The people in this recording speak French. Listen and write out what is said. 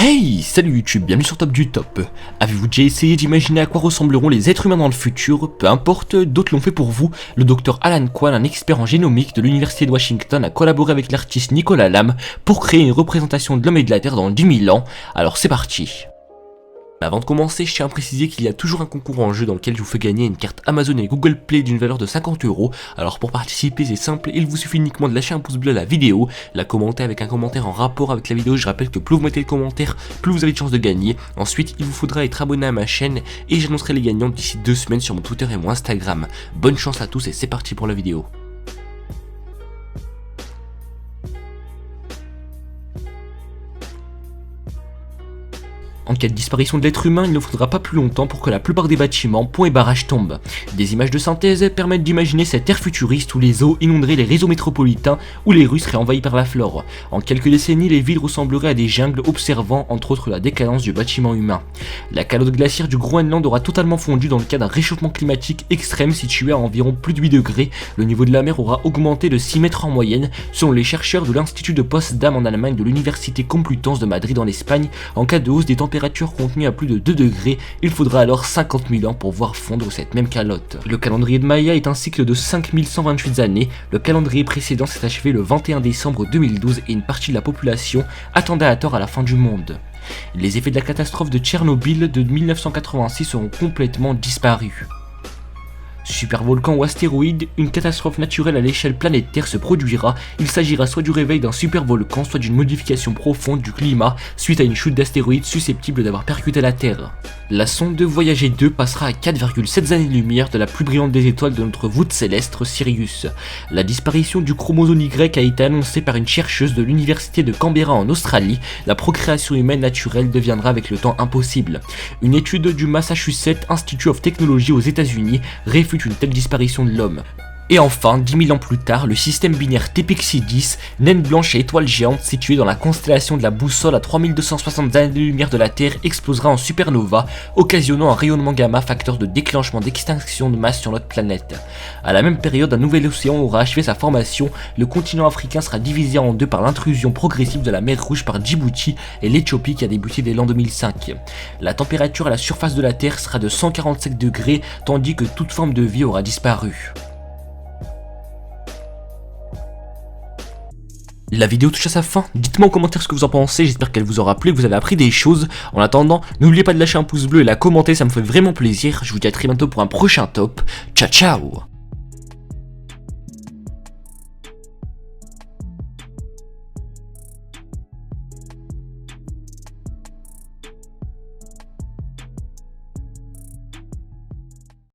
Hey, salut YouTube, bienvenue sur Top du Top. Avez-vous déjà essayé d'imaginer à quoi ressembleront les êtres humains dans le futur? Peu importe, d'autres l'ont fait pour vous. Le docteur Alan Kwan, un expert en génomique de l'université de Washington, a collaboré avec l'artiste Nicolas Lam pour créer une représentation de l'homme et de la Terre dans 10 000 ans. Alors c'est parti. Mais avant de commencer, je tiens à préciser qu'il y a toujours un concours en jeu dans lequel je vous fais gagner une carte Amazon et Google Play d'une valeur de 50 €. Alors pour participer, c'est simple, il vous suffit uniquement de lâcher un pouce bleu à la vidéo, la commenter avec un commentaire en rapport avec la vidéo. Je rappelle que plus vous mettez de commentaires, plus vous avez de chances de gagner. Ensuite, il vous faudra être abonné à ma chaîne et j'annoncerai les gagnants d'ici 2 semaines sur mon Twitter et mon Instagram. Bonne chance à tous et c'est parti pour la vidéo. En cas de disparition de l'être humain, il ne faudra pas plus longtemps pour que la plupart des bâtiments, ponts et barrages tombent. Des images de synthèse permettent d'imaginer cette ère futuriste où les eaux inonderaient les réseaux métropolitains, où les rues seraient envahies par la flore. En quelques décennies, les villes ressembleraient à des jungles, observant entre autres la décadence du bâtiment humain. La calotte glaciaire du Groenland aura totalement fondu dans le cas d'un réchauffement climatique extrême situé à environ plus de 8 degrés. Le niveau de la mer aura augmenté de 6 mètres en moyenne, selon les chercheurs de l'Institut de Potsdam en Allemagne de l'Université Complutense de Madrid en Espagne. En cas de hausse des températures contenues à plus de 2 degrés, il faudra alors 50 000 ans pour voir fondre cette même calotte. Le calendrier de Maya est un cycle de 5128 années. Le calendrier précédent s'est achevé le 21 décembre 2012 et une partie de la population attendait à tort à la fin du monde. Les effets de la catastrophe de Tchernobyl de 1986 seront complètement disparus. Supervolcan ou astéroïde, une catastrophe naturelle à l'échelle planétaire se produira. Il s'agira soit du réveil d'un supervolcan, soit d'une modification profonde du climat suite à une chute d'astéroïdes susceptible d'avoir percuté la Terre. La sonde Voyager 2 passera à 4,7 années-lumière de la plus brillante des étoiles de notre voûte céleste, Sirius. La disparition du chromosome Y a été annoncée par une chercheuse de l'université de Canberra en Australie. La procréation humaine naturelle deviendra avec le temps impossible. Une étude du Massachusetts Institute of Technology aux États-Unis réfute une telle disparition de l'homme. Et enfin, 10 000 ans plus tard, le système binaire TPXI 10, naine blanche et étoile géante située dans la constellation de la Boussole à 3260 années-lumière de la Terre, explosera en supernova, occasionnant un rayonnement gamma, facteur de déclenchement d'extinction de masse sur notre planète. À la même période, un nouvel océan aura achevé sa formation. Le continent africain sera divisé en deux par l'intrusion progressive de la mer Rouge par Djibouti et l'Éthiopie qui a débuté dès l'an 2005. La température à la surface de la Terre sera de 147 degrés, tandis que toute forme de vie aura disparu. La vidéo touche à sa fin, dites-moi en commentaire ce que vous en pensez, j'espère qu'elle vous aura plu, que vous avez appris des choses. En attendant, n'oubliez pas de lâcher un pouce bleu et la commenter, ça me fait vraiment plaisir. Je vous dis à très bientôt pour un prochain top. Ciao ciao.